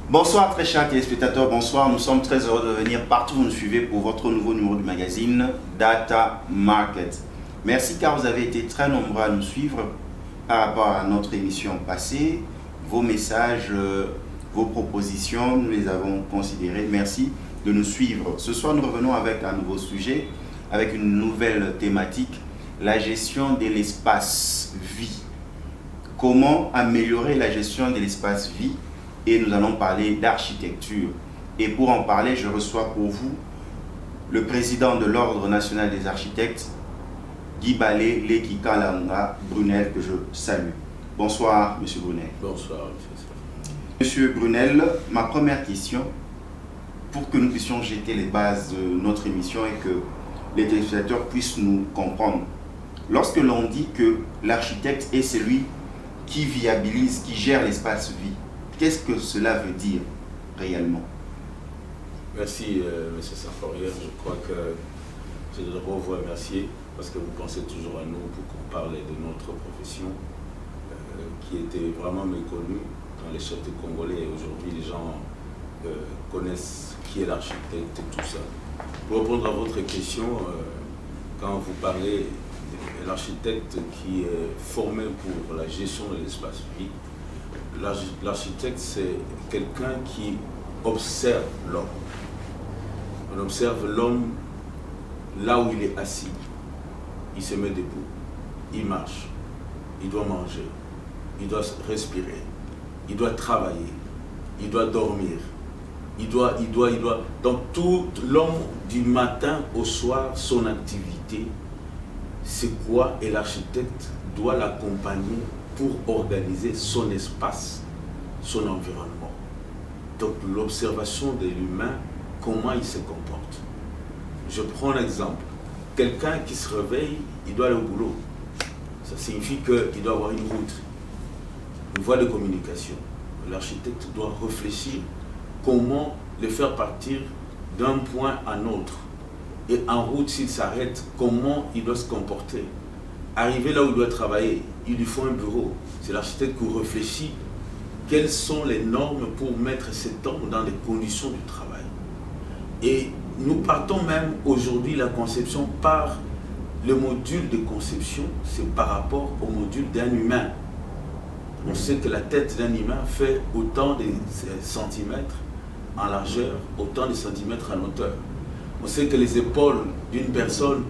Bonsoir très chers téléspectateurs, bonsoir. Nous sommes très heureux de venir partout où vous nous suivez pour votre nouveau numéro du magazine Data Market. Merci car vous avez été très nombreux à nous suivre par rapport à notre émission passée. Vos messages, vos propositions, nous les avons considérées. Merci de nous suivre. Ce soir, nous revenons avec un nouveau sujet, avec une nouvelle thématique, la gestion de l'espace vie. Comment améliorer la gestion de l'espace vie? Et nous allons parler d'architecture. Et pour en parler, je reçois pour vous le président de l'Ordre national des architectes, Guy Balé Lekikalanga Brunel, que je salue. Bonsoir, Monsieur Brunel. Bonsoir, Monsieur. Monsieur Brunel, ma première question, pour que nous puissions jeter les bases de notre émission et que les téléspectateurs puissent nous comprendre. Lorsque l'on dit que l'architecte est celui qui viabilise, qui gère l'espace vie, qu'est-ce que cela veut dire réellement? Merci, M. Saforier. Je crois que je dois d'abord vous remercier parce que vous pensez toujours à nous pour qu'on parle de notre profession qui était vraiment méconnue dans les chefs congolais. Et aujourd'hui, les gens connaissent qui est l'architecte et tout ça. Pour répondre à votre question, quand vous parlez de l'architecte qui est formé pour la gestion de l'espace vie, l'architecte, c'est quelqu'un qui observe l'homme. On observe l'homme là où il est assis. Il se met debout, il marche, il doit manger, il doit respirer, il doit travailler, il doit dormir, il doit. Donc tout l'homme du matin au soir, son activité, c'est quoi? Et l'architecte doit l'accompagner pour organiser son espace, son environnement. Donc l'observation de l'humain, comment il se comporte. Je prends un exemple. Quelqu'un qui se réveille, il doit aller au boulot. Ça signifie qu'il doit avoir une route, une voie de communication. L'architecte doit réfléchir comment le faire partir d'un point à un autre. Et en route, s'il s'arrête, comment il doit se comporter. Arriver là où il doit travailler, il lui faut un bureau. C'est l'architecte qui réfléchit quelles sont les normes pour mettre cet homme dans les conditions du travail. Et nous partons même aujourd'hui, la conception par le module de conception, c'est par rapport au module d'un humain. On sait que la tête d'un humain fait autant de centimètres en largeur, autant de centimètres en hauteur. On sait que les épaules d'une personne,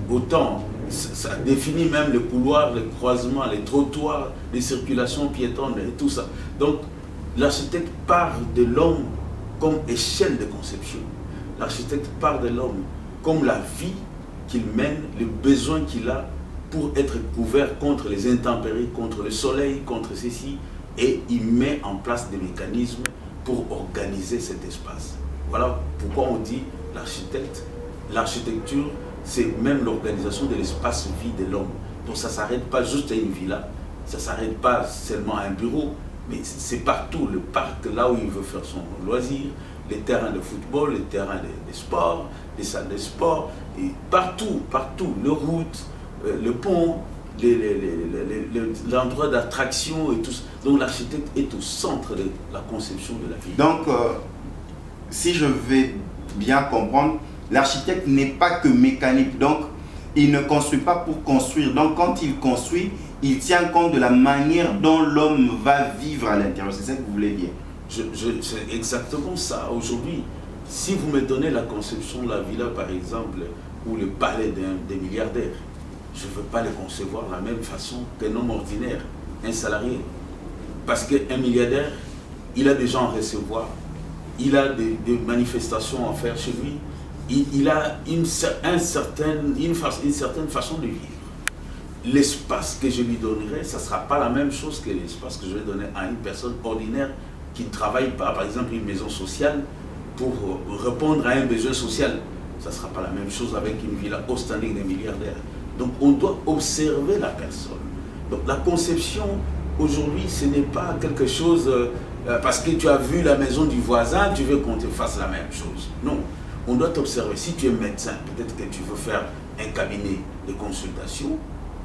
autant. Ça définit même les couloirs, les croisements, les trottoirs, les circulations piétonnes et tout ça. Donc, l'architecte part de l'homme comme échelle de conception. L'architecte part de l'homme comme la vie qu'il mène, les besoins qu'il a pour être couvert contre les intempéries, contre le soleil, contre ceci. Et il met en place des mécanismes pour organiser cet espace. Voilà pourquoi on dit l'architecte, l'architecture, c'est même l'organisation de l'espace vie de l'homme. Donc ça ne s'arrête pas juste à une villa, ça ne s'arrête pas seulement à un bureau, mais c'est partout. Le parc, là où il veut faire son loisir, les terrains de football, les terrains de sport, les salles de sport, et partout, les routes, le pont, l'endroit d'attraction et tout ça. Donc l'architecte est au centre de la conception de la ville. Donc, si je vais bien comprendre, l'architecte n'est pas que mécanique, donc il ne construit pas pour construire. Donc quand il construit, il tient compte de la manière dont l'homme va vivre à l'intérieur. C'est ça que vous voulez dire? C'est exactement ça. Aujourd'hui, si vous me donnez la conception de la villa, par exemple, ou le palais des milliardaires, je ne veux pas les concevoir de la même façon qu'un homme ordinaire, un salarié. Parce qu'un milliardaire, il a des gens à recevoir, il a des manifestations à faire chez lui, il a une certaine façon de vivre. L'espace que je lui donnerai, ça ne sera pas la même chose que l'espace que je vais donner à une personne ordinaire qui ne travaille pas, par exemple une maison sociale, pour répondre à un besoin social. Ça ne sera pas la même chose avec une villa au standing des milliardaires. Donc on doit observer la personne. Donc la conception, aujourd'hui, ce n'est pas quelque chose, parce que tu as vu la maison du voisin, tu veux qu'on te fasse la même chose. Non. On doit t'observer. Si tu es médecin, peut-être que tu veux faire un cabinet de consultation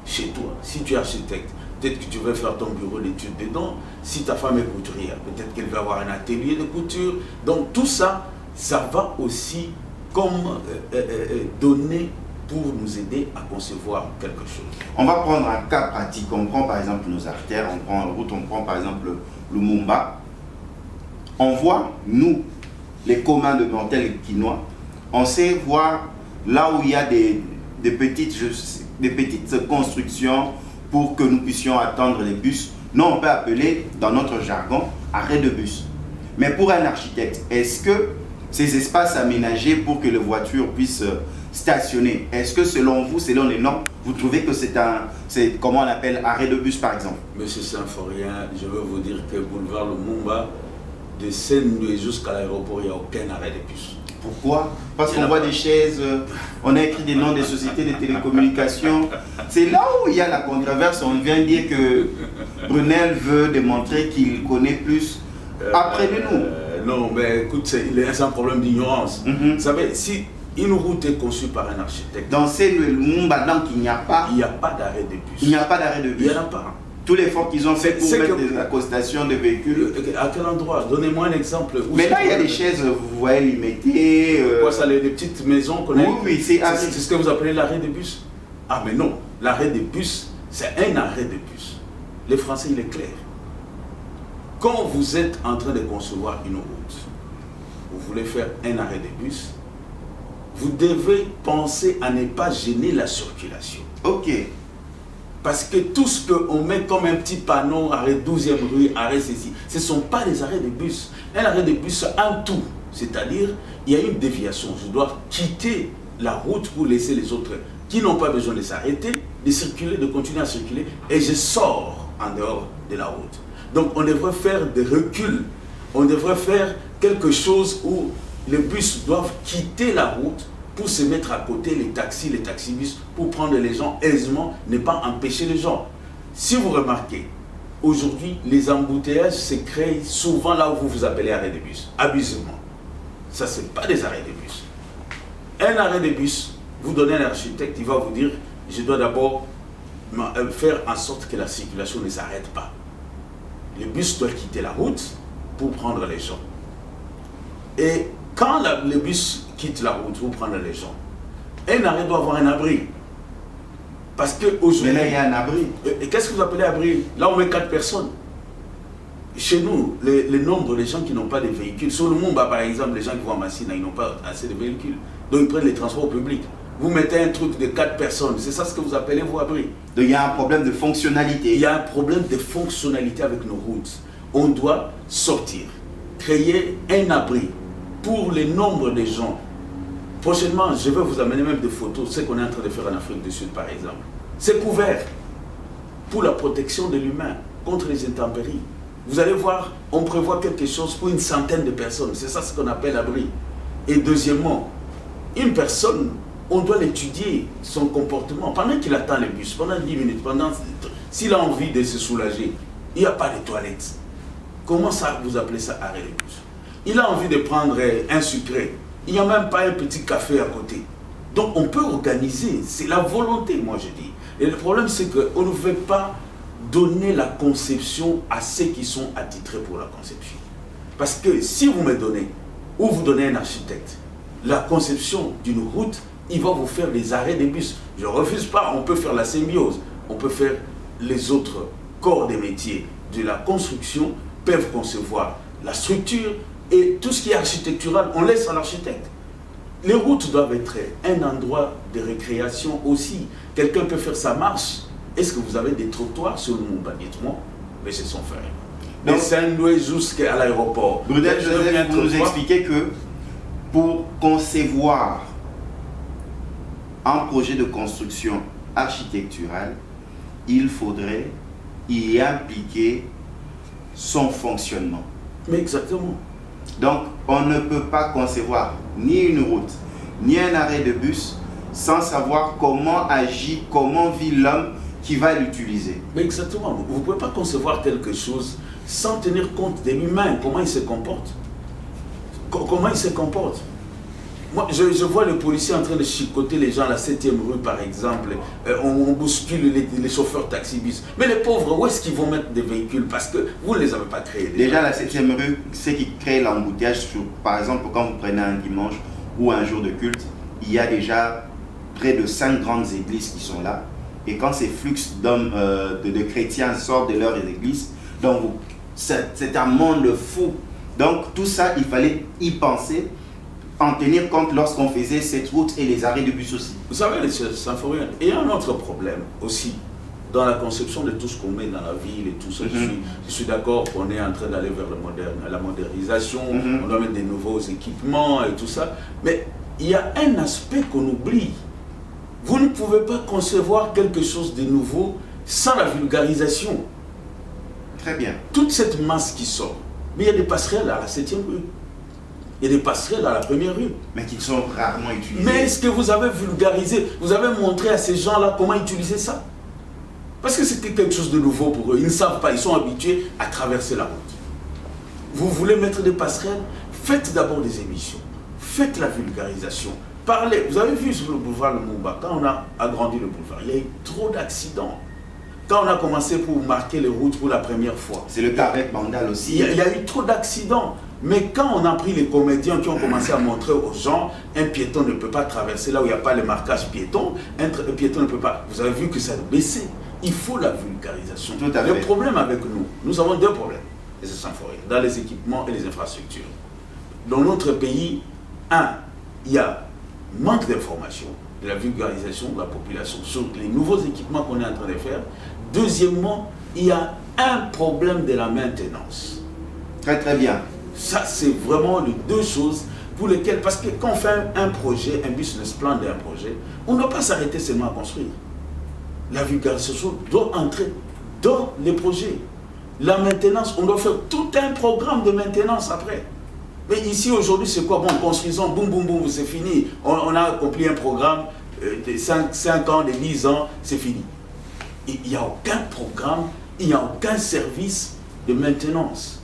chez toi. Si tu es architecte, peut-être que tu veux faire ton bureau d'études dedans. Si ta femme est couturière, peut-être qu'elle va avoir un atelier de couture. Donc tout ça, ça va aussi comme donner pour nous aider à concevoir quelque chose. On va prendre un cas pratique. On prend par exemple nos artères, on prend la route, on prend par exemple le Lumumba. On voit, nous, les communs de mortels quinois, on sait voir là où il y a des petites constructions pour que nous puissions attendre les bus. Nous, on peut appeler dans notre jargon arrêt de bus. Mais pour un architecte, est-ce que ces espaces aménagés pour que les voitures puissent stationner, est-ce que selon vous, selon les normes, vous trouvez que c'est comment on appelle arrêt de bus par exemple? Monsieur Symphorien, je veux vous dire que boulevard Lumumba, de Saint-Louis jusqu'à l'aéroport, il n'y a aucun arrêt de bus. Pourquoi? Parce qu'on voit des chaises, on a écrit des noms des sociétés de télécommunications. C'est là où il y a la controverse. On vient dire que Brunel veut démontrer qu'il connaît plus. Apprenez-nous. Non, mais écoute, c'est un problème d'ignorance. Vous savez, si une route est conçue par un architecte... Dans le Lumumba, donc il n'y a pas... Il n'y a pas d'arrêt de bus. Il n'y a pas d'arrêt de bus. Il n'y en a pas. Tous les efforts qu'ils ont fait pour mettre des accostations de véhicules. À quel endroit? Donnez-moi un exemple. Mais là, il y a des chaises, vous voyez, limitées. Quoi, ça, les petites maisons qu'on a? Oui, c'est ce que vous appelez l'arrêt de bus? Ah, mais non. L'arrêt de bus, c'est un arrêt de bus. Les Français, il est clair. Quand vous êtes en train de concevoir une route, vous voulez faire un arrêt de bus, vous devez penser à ne pas gêner la circulation. Ok. Parce que tout ce qu'on met comme un petit panneau, arrêt 12e rue, arrêt ceci, ce ne sont pas des arrêts de bus. Un arrêt de bus, c'est un tout. C'est-à-dire, il y a une déviation. Je dois quitter la route pour laisser les autres qui n'ont pas besoin de s'arrêter, de circuler, de continuer à circuler, et je sors en dehors de la route. Donc, on devrait faire des reculs. On devrait faire quelque chose où les bus doivent quitter la route pour se mettre à côté, les taxibus, pour prendre les gens aisément, ne pas empêcher les gens. Si vous remarquez, aujourd'hui, les embouteillages se créent souvent là où vous vous appelez arrêt de bus, abusivement. Ça, ce n'est pas des arrêts de bus. Un arrêt de bus, vous donnez à un architecte, il va vous dire, je dois d'abord faire en sorte que la circulation ne s'arrête pas. Le bus doit quitter la route pour prendre les gens. Et quand le bus quitte la route pour prendre les gens, un arrêt doit avoir un abri. Parce qu'aujourd'hui... Mais là, il y a un abri. Et qu'est-ce que vous appelez abri? Là, on met 4 personnes. Chez nous, le nombre de gens qui n'ont pas de véhicules, sur le Mumba par exemple, les gens qui vont à Massina, ils n'ont pas assez de véhicules. Donc ils prennent les transports publics. Vous mettez un truc de 4 personnes, c'est ça ce que vous appelez vos abris. Donc il y a un problème de fonctionnalité. Il y a un problème de fonctionnalité avec nos routes. On doit sortir, créer un abri pour le nombre de gens. Prochainement, je vais vous amener même des photos, ce qu'on est en train de faire en Afrique du Sud par exemple. C'est couvert pour la protection de l'humain contre les intempéries. Vous allez voir, on prévoit quelque chose pour une centaine de personnes. C'est ça ce qu'on appelle abri. Et deuxièmement, une personne, on doit l'étudier, son comportement. Pendant qu'il attend le bus, pendant 10 minutes, s'il a envie de se soulager, il n'y a pas de toilettes. Comment ça, vous appelez ça arrêt de bus? Il a envie de prendre un sucré. Il n'y a même pas un petit café à côté. Donc on peut organiser, c'est la volonté, moi je dis. Et le problème c'est qu'on ne veut pas donner la conception à ceux qui sont attitrés pour la conception. Parce que si vous me donnez, ou vous donnez un architecte, la conception d'une route, il va vous faire des arrêts de bus. Je ne refuse pas, on peut faire la symbiose, on peut faire les autres corps des métiers de la construction, peuvent concevoir la structure et tout ce qui est architectural, on laisse à l'architecte. Les routes doivent être un endroit de récréation aussi. Quelqu'un peut faire sa marche. Est-ce que vous avez des trottoirs sur le Mumba? Dites-moi. Mais c'est son frère. De Saint-Louis jusqu'à l'aéroport. Brunel Joseph, vous nous expliquez que pour concevoir un projet de construction architecturale, il faudrait y impliquer son fonctionnement. Mais exactement. Donc, on ne peut pas concevoir ni une route, ni un arrêt de bus sans savoir comment agit, comment vit l'homme qui va l'utiliser. Mais exactement. Vous ne pouvez pas concevoir quelque chose sans tenir compte de l'humain, comment il se comporte. Comment il se comporte. Moi, je vois les policiers en train de chicoter les gens à la 7e rue, par exemple. On bouscule les chauffeurs taxi-bus. Mais les pauvres, où est-ce qu'ils vont mettre des véhicules? Parce que vous ne les avez pas créés. Déjà, la 7e rue, c'est qui crée l'embouteillage. Par exemple, quand vous prenez un dimanche ou un jour de culte, il y a déjà près de 5 grandes églises qui sont là. Et quand ces flux d'hommes, de chrétiens sortent de leurs églises, donc c'est un monde fou. Donc tout ça, il fallait y penser, en tenir compte lorsqu'on faisait cette route et les arrêts de bus aussi. Vous savez, les Symphoriens, il y a un autre problème aussi dans la conception de tout ce qu'on met dans la ville et tout ça. Je suis d'accord qu'on est en train d'aller vers la modernisation, on doit mettre des nouveaux équipements et tout ça. Mais il y a un aspect qu'on oublie. Vous ne pouvez pas concevoir quelque chose de nouveau sans la vulgarisation. Très bien. Toute cette masse qui sort, mais il y a des passerelles à la 7e rue. Il y a des passerelles à la 1er rue. Mais qui sont rarement utilisées. Mais est-ce que vous avez vulgarisé, vous avez montré à ces gens-là comment utiliser ça? Parce que c'était quelque chose de nouveau pour eux. Ils ne savent pas, ils sont habitués à traverser la route. Vous voulez mettre des passerelles? Faites d'abord des émissions. Faites la vulgarisation. Parlez. Vous avez vu sur le boulevard Lumumba, quand on a agrandi le boulevard, il y a eu trop d'accidents. Quand on a commencé pour marquer les routes pour la première fois. C'est le cas avec Bandal aussi. Il y a eu trop d'accidents. Mais quand on a pris les comédiens qui ont commencé à montrer aux gens, un piéton ne peut pas traverser là où il n'y a pas le marquage piéton, un piéton ne peut pas. Vous avez vu que ça a baissé. Il faut la vulgarisation. Tout à fait. Le problème avec nous avons deux problèmes, et c'est sans forêt, dans les équipements et les infrastructures. Dans notre pays, il y a manque d'information, de la vulgarisation de la population sur les nouveaux équipements qu'on est en train de faire. Deuxièmement, il y a un problème de la maintenance. Très très bien. Ça, c'est vraiment les deux choses pour lesquelles, parce que quand on fait un projet, un business plan d'un projet, on ne doit pas s'arrêter seulement à construire. La vulgarisation doit entrer dans les projets. La maintenance, on doit faire tout un programme de maintenance après. Mais ici, aujourd'hui, c'est quoi? Bon, construisons, boum, boum, boum, c'est fini. On a accompli un programme de 5 ans, de 10 ans, c'est fini. Il n'y a aucun programme, il n'y a aucun service de maintenance.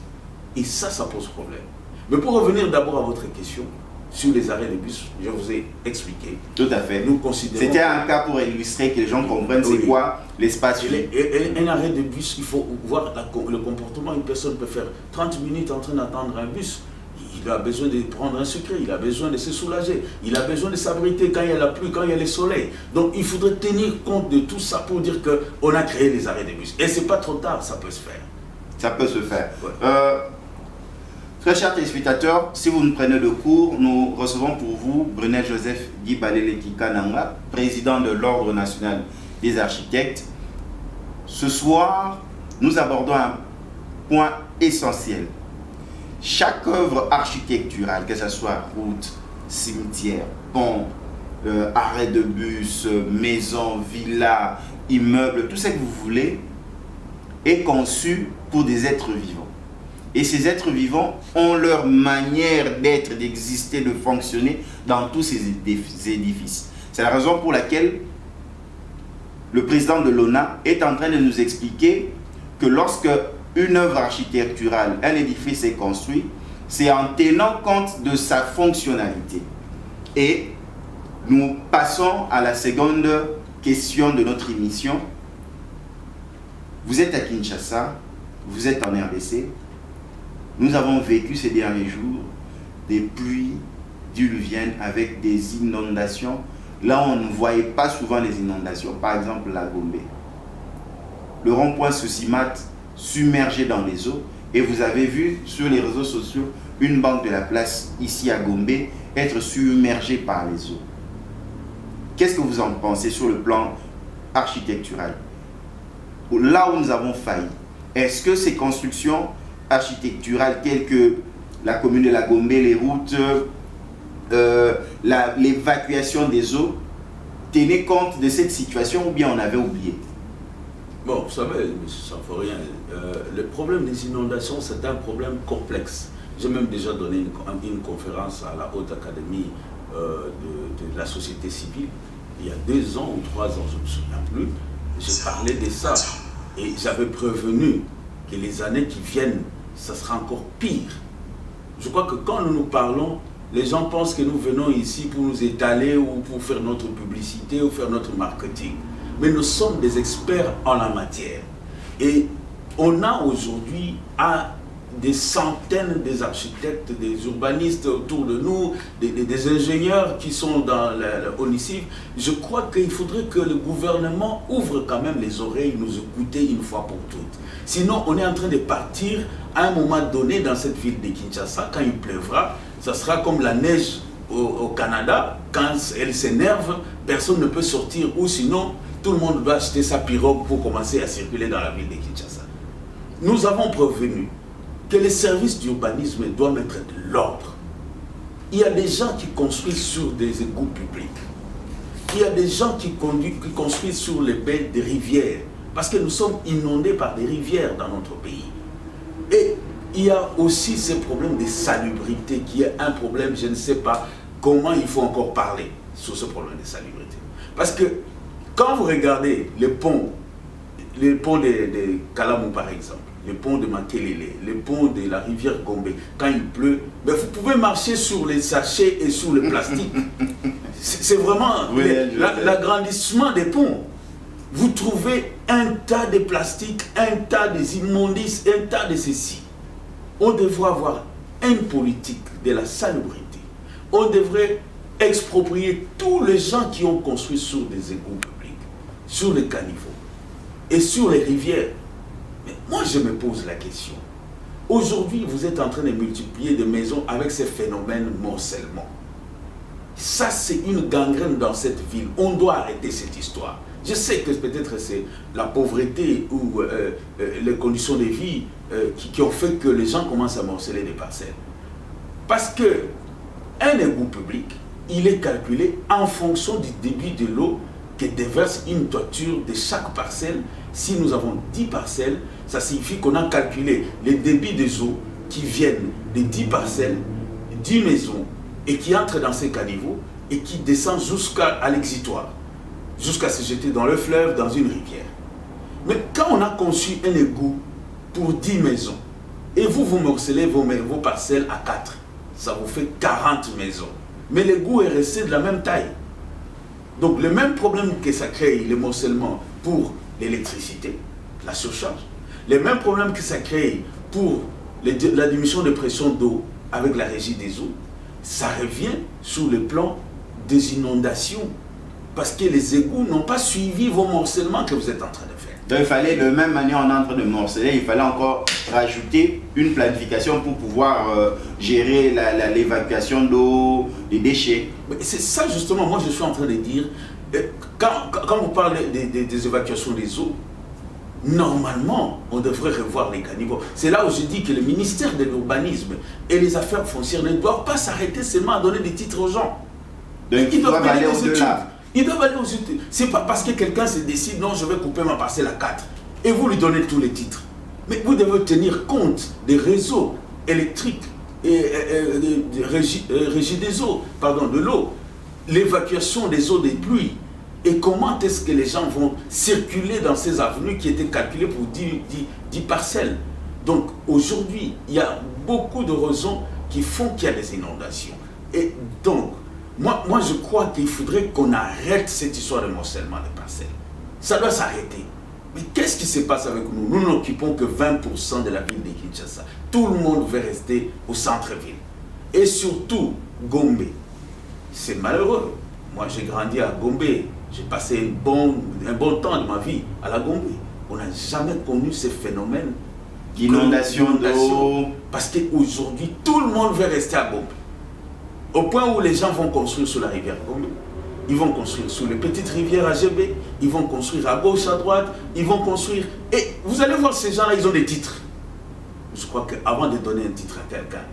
Et ça pose problème. Mais pour revenir d'abord à votre question, sur les arrêts de bus, je vous ai expliqué. Tout à fait. Nous considérons... C'était un cas pour illustrer que les gens comprennent c'est quoi l'espace. Un arrêt de bus, il faut voir le comportement. Une personne peut faire 30 minutes en train d'attendre un bus. Il a besoin de prendre un sucre, il a besoin de se soulager, il a besoin de s'abriter quand il y a la pluie, quand il y a le soleil. Donc il faudrait tenir compte de tout ça pour dire qu'on a créé les arrêts de bus. Et c'est pas trop tard, ça peut se faire. Ça peut se faire. Ouais. Très chers téléspectateurs, si vous nous prenez de cours, nous recevons pour vous Brunel Joseph Guy Balele-Kikananga, président de l'Ordre national des architectes. Ce soir, nous abordons un point essentiel. Chaque œuvre architecturale, que ce soit route, cimetière, pont, arrêt de bus, maison, villa, immeuble, tout ce que vous voulez, est conçu pour des êtres vivants. Et ces êtres vivants ont leur manière d'être, d'exister, de fonctionner dans tous ces édifices. C'est la raison pour laquelle le président de l'ONA est en train de nous expliquer que lorsque une œuvre architecturale, un édifice est construit, c'est en tenant compte de sa fonctionnalité. Et nous passons à la seconde question de notre émission. Vous êtes à Kinshasa, vous êtes en RDC. Nous avons vécu ces derniers jours des pluies diluviennes avec des inondations. Là, on ne voyait pas souvent les inondations. Par exemple, la Gombe. Le rond-point Sosimat submergé dans les eaux. Et vous avez vu sur les réseaux sociaux une banque de la place ici à Gombe être submergée par les eaux. Qu'est-ce que vous en pensez sur le plan architectural? Là où nous avons failli, est-ce que ces constructions architecturales telles que la commune de la Gombe, les routes, l'évacuation des eaux, tenaient compte de cette situation ou bien on avait oublié? Bon, vous savez, M. Symphorien, le problème des inondations, c'est un problème complexe. J'ai même déjà donné une conférence à la Haute Académie de la société civile, il y a 2 ans ou 3 ans, je ne me souviens plus. J'ai parlé de ça et j'avais prévenu que les années qui viennent, ça sera encore pire. Je crois que quand nous nous parlons, les gens pensent que nous venons ici pour nous étaler ou pour faire notre publicité ou faire notre marketing. Mais nous sommes des experts en la matière. Et on a aujourd'hui des centaines des architectes, des urbanistes autour de nous, des ingénieurs qui sont dans l'ONICIF. Je crois qu'il faudrait que le gouvernement ouvre quand même les oreilles, nous écouter une fois pour toutes. Sinon, on est en train de partir à un moment donné dans cette ville de Kinshasa. Quand il pleuvra, ça sera comme la neige au Canada. Quand elle s'énerve, personne ne peut sortir, ou sinon, tout le monde doit acheter sa pirogue pour commencer à circuler dans la ville de Kinshasa. Nous avons prévenu que les services d'urbanisme doivent mettre de l'ordre. Il y a des gens qui construisent sur des égouts publics. Il y a des gens qui construisent sur les baies des rivières. Parce que nous sommes inondés par des rivières dans notre pays. Et il y a aussi ce problème de salubrité qui est un problème, je ne sais pas comment il faut encore parler sur ce problème de salubrité. Parce que quand vous regardez les ponts de Kalamou par exemple, le pont de Makelele, le pont de la rivière Gombe, quand il pleut, ben vous pouvez marcher sur les sachets et sur le plastique. C'est vraiment l'agrandissement des ponts. Vous trouvez un tas de plastique, un tas d'immondices, un tas de ceci. On devrait avoir une politique de la salubrité. On devrait exproprier tous les gens qui ont construit sur des égouts publics, sur les caniveaux et sur les rivières. Mais moi, je me pose la question. Aujourd'hui, vous êtes en train de multiplier des maisons avec ces phénomènes morcellement. Ça, c'est une gangrène dans cette ville. On doit arrêter cette histoire. Je sais que peut-être c'est la pauvreté ou les conditions de vie qui ont fait que les gens commencent à morceler des parcelles. Parce que un égout public, il est calculé en fonction du débit de l'eau que déverse une toiture de chaque parcelle. Si nous avons 10 parcelles, ça signifie qu'on a calculé les débits des eaux qui viennent des 10 parcelles, 10 maisons, et qui entrent dans ces caniveaux et qui descendent jusqu'à l'exutoire, jusqu'à se jeter dans le fleuve, dans une rivière. Mais quand on a conçu un égout pour 10 maisons, et vous morcelez vos parcelles à 4, ça vous fait 40 maisons. Mais l'égout est resté de la même taille. Donc le même problème que ça crée, le morcellement pour l'électricité, la surcharge, les mêmes problèmes que ça crée pour la diminution de pression d'eau avec la régie des eaux, ça revient sur le plan des inondations. Parce que les égouts n'ont pas suivi vos morcellements que vous êtes en train de faire. Donc il fallait, de même manière on est en train de morceler, il fallait encore rajouter une planification pour pouvoir gérer l'évacuation d'eau, des déchets. C'est ça justement, moi je suis en train de dire, quand vous parlez des évacuations des eaux, normalement on devrait revoir les caniveaux. C'est là où je dis que le ministère de l'urbanisme et les affaires foncières ne doivent pas s'arrêter seulement à donner des titres aux gens. Donc ils doivent aller au-delà. Ils doivent aller aux études. C'est pas parce que quelqu'un se décide, non, je vais couper ma parcelle à 4. Et vous lui donnez tous les titres. Mais vous devez tenir compte des réseaux électriques et régie des eaux, de l'eau, l'évacuation des eaux des pluies. Et comment est-ce que les gens vont circuler dans ces avenues qui étaient calculées pour 10 parcelles. Donc aujourd'hui, il y a beaucoup de raisons qui font qu'il y a des inondations. Et donc, moi, je crois qu'il faudrait qu'on arrête cette histoire de morcellement des parcelles. Ça doit s'arrêter. Mais qu'est-ce qui se passe avec nous? Nous n'occupons que 20% de la ville de Kinshasa. Tout le monde veut rester au centre-ville. Et surtout, Gombe. C'est malheureux. Moi, j'ai grandi à Gombe. J'ai passé un bon temps de ma vie à la Gombe. On n'a jamais connu ces phénomènes d'inondation d'eau. Parce qu'aujourd'hui, tout le monde veut rester à Gombe. Au point où les gens vont construire sur la rivière Gombe, ils vont construire sur les petites rivières AGB, ils vont construire à gauche, à droite, ils vont construire. Et vous allez voir, ces gens-là, ils ont des titres. Je crois qu'avant de donner un titre à quelqu'un,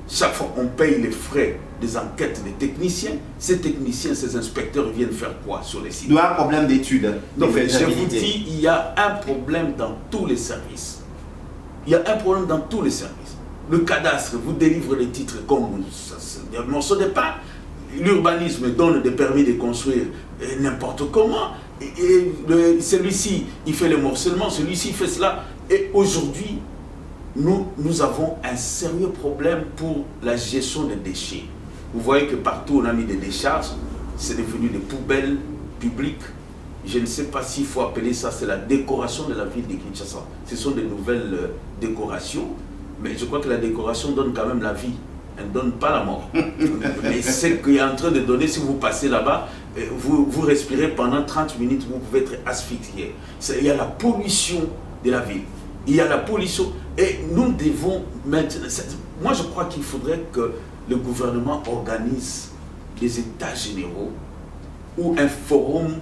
chaque fois qu'on paye les frais des enquêtes des techniciens, ces techniciens, ces inspecteurs viennent faire quoi sur les sites? Il y a un problème d'études. Donc, je vous dis, il y a un problème dans tous les services. Il y a un problème dans tous les services. Le cadastre vous délivre les titres comme un morceau de pain. L'urbanisme donne des permis de construire n'importe comment. Et celui-ci, il fait le morcellement, celui-ci fait cela. Et aujourd'hui, nous avons un sérieux problème pour la gestion des déchets. Vous voyez que partout on a mis des décharges, c'est devenu des poubelles publiques. Je ne sais pas s'il faut appeler ça, c'est la décoration de la ville de Kinshasa. Ce sont des nouvelles décorations, mais je crois que la décoration donne quand même la vie. Elle ne donne pas la mort. Mais ce qu'il est en train de donner, si vous passez là-bas, vous respirez pendant 30 minutes, vous pouvez être asphyxié. Il y a la pollution de la ville. Il y a la pollution. Et nous devons maintenant... Moi, je crois qu'il faudrait que le gouvernement organise des états généraux ou un forum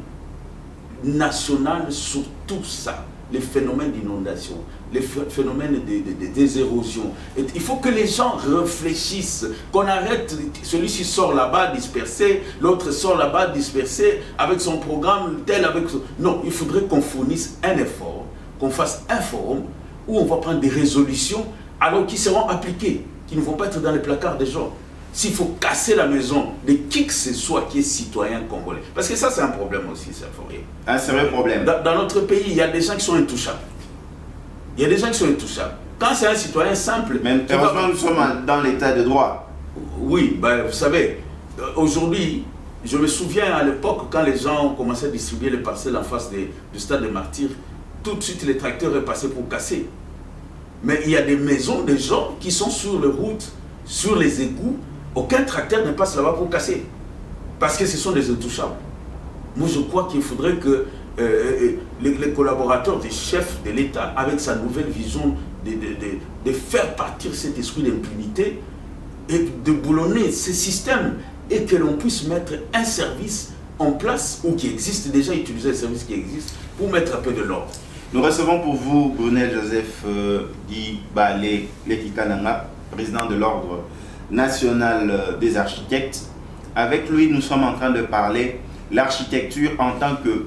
national sur tout ça. Les phénomènes d'inondation, les phénomènes des érosions. Et il faut que les gens réfléchissent, qu'on arrête, celui-ci sort là-bas dispersé, l'autre sort là-bas dispersé, avec son programme tel, avec son... Non, il faudrait qu'on fournisse un effort, qu'on fasse un forum où on va prendre des résolutions, alors qui seront appliquées, qui ne vont pas être dans les placards des gens. S'il faut casser la maison de qui que ce soit qui est citoyen congolais. Parce que ça, c'est un problème aussi, ça, Faurier. Un sérieux problème. Dans notre pays, il y a des gens qui sont intouchables. Il y a des gens qui sont intouchables. Quand c'est un citoyen simple... Mais heureusement, nous sommes dans l'état de droit. Oui, ben, vous savez, aujourd'hui, je me souviens à l'époque, quand les gens ont commencé à distribuer les parcelles en face du stade des Martyrs, tout de suite, les tracteurs est passé pour casser. Mais il y a des maisons, des gens qui sont sur les routes, sur les égouts. Aucun tracteur ne passe là-bas pour casser. Parce que ce sont des intouchables. Moi, je crois qu'il faudrait que les collaborateurs des chefs de l'État, avec sa nouvelle vision de faire partir cet esprit d'impunité et de boulonner ces systèmes et que l'on puisse mettre un service en place ou qui existe déjà, utiliser les services qui existent pour mettre un peu de l'ordre. Nous recevons pour vous Brunel Joseph Guy Balé Lekikananga, président de l'Ordre national des architectes. Avec lui, nous sommes en train de parler l'architecture en tant que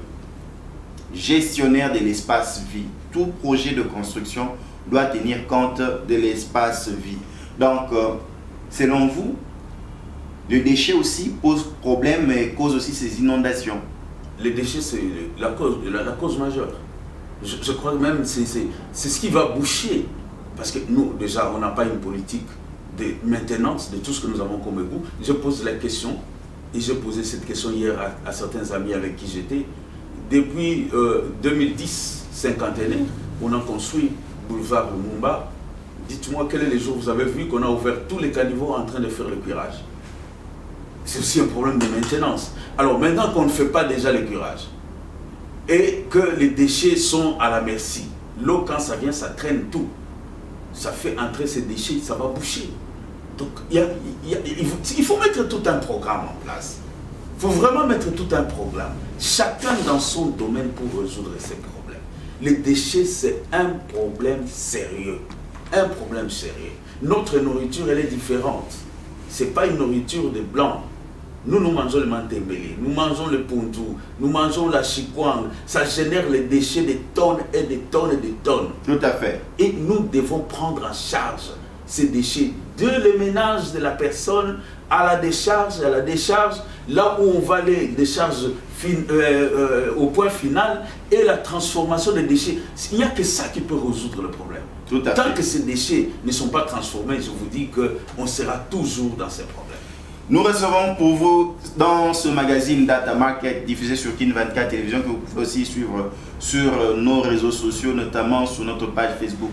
gestionnaire de l'espace vie. Tout projet de construction doit tenir compte de l'espace vie. Donc, selon vous, le déchet aussi pose problème et cause aussi ces inondations. Les déchets, c'est la cause majeure. Je crois même que c'est ce qui va boucher. Parce que nous, déjà, on n'a pas une politique de maintenance de tout ce que nous avons comme égout. Je pose la question, et j'ai posé cette question hier à certains amis avec qui j'étais. Depuis 2010, cinquantenaire, on a construit boulevard Lumumba. Dites-moi quel est le jour où vous avez vu qu'on a ouvert tous les caniveaux en train de faire le curage. C'est aussi un problème de maintenance. Alors maintenant qu'on ne fait pas déjà le curage, et que les déchets sont à la merci, l'eau quand ça vient, ça traîne tout. Ça fait entrer ces déchets, ça va boucher. Donc il faut mettre tout un programme en place. Il faut vraiment mettre tout un programme. Chacun dans son domaine pour résoudre ces problèmes. Les déchets, c'est un problème sérieux. Un problème sérieux. Notre nourriture, elle est différente. Ce n'est pas une nourriture de blanc. Nous mangeons le mantembele, nous mangeons le pondou, nous mangeons la chikwang. Ça génère les déchets des tonnes et des tonnes et des tonnes. Tout à fait. Et nous devons prendre en charge ces déchets de les ménages de la personne à la décharge, là où on va les décharges au point final et la transformation des déchets. Il n'y a que ça qui peut résoudre le problème. Tout à Tant fait. que ces déchets ne sont pas transformés, je vous dis qu'on sera toujours dans ces problèmes. Nous recevons pour vous dans ce magazine Data Market diffusé sur Kin 24 Télévision, que vous pouvez aussi suivre sur nos réseaux sociaux, notamment sur notre page Facebook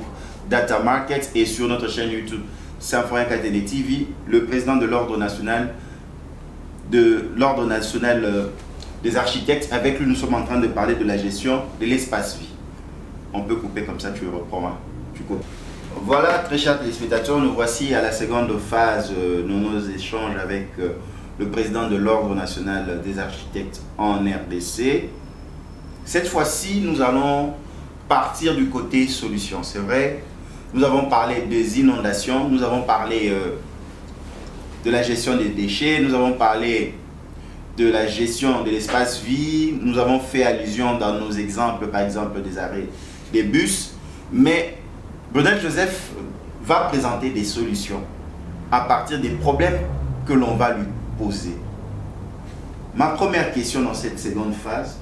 Data Market et sur notre chaîne YouTube Saint-Forin KTD TV, le président de l'Ordre national des architectes. Avec lui, nous sommes en train de parler de la gestion de l'espace vie. On peut couper comme ça, tu reprends, hein? Tu coupes. Voilà, très chers téléspectateurs, nous voici à la seconde phase de nos échanges avec le président de l'Ordre national des architectes en RDC. Cette fois-ci, nous allons partir du côté solution. C'est vrai, nous avons parlé des inondations, nous avons parlé de la gestion des déchets, nous avons parlé de la gestion de l'espace vie, nous avons fait allusion dans nos exemples, par exemple des arrêts des bus, mais Brunel Joseph va présenter des solutions à partir des problèmes que l'on va lui poser. Ma première question dans cette seconde phase,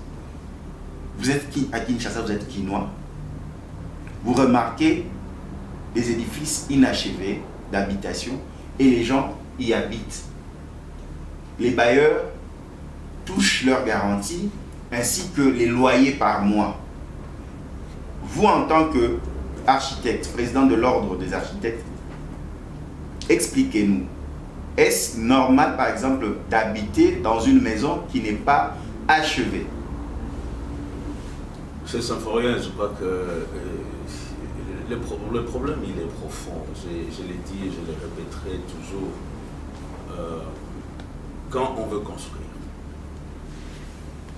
vous êtes à Kinshasa, vous êtes Kinois. Vous remarquez des édifices inachevés d'habitation et les gens y habitent. les bailleurs touchent leur garantie ainsi que les loyers par mois. Vous, en tant qu'architecte, président de l'ordre des architectes, expliquez-nous, est-ce normal, par exemple, d'habiter dans une maison qui n'est pas achevée? C'est Symphorien, je crois que le problème, il est profond. Je l'ai dit et je le répéterai toujours. Quand on veut construire,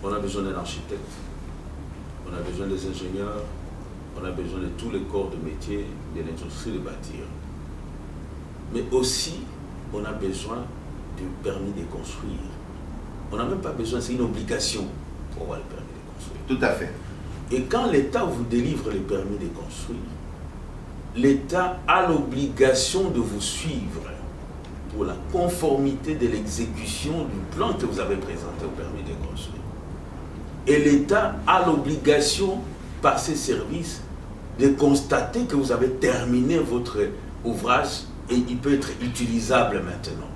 on a besoin d'un architecte, on a besoin des ingénieurs, on a besoin de tous les corps de métier de l'industrie de bâtir. Mais aussi, on a besoin du permis de construire. On n'a même pas besoin, c'est une obligation pour avoir le permis de construire. Tout à fait. Et quand l'État vous délivre le permis de construire, l'État a l'obligation de vous suivre pour la conformité de l'exécution du plan que vous avez présenté au permis de construire. Et l'État a l'obligation, par ses services, de constater que vous avez terminé votre ouvrage et il peut être utilisable maintenant.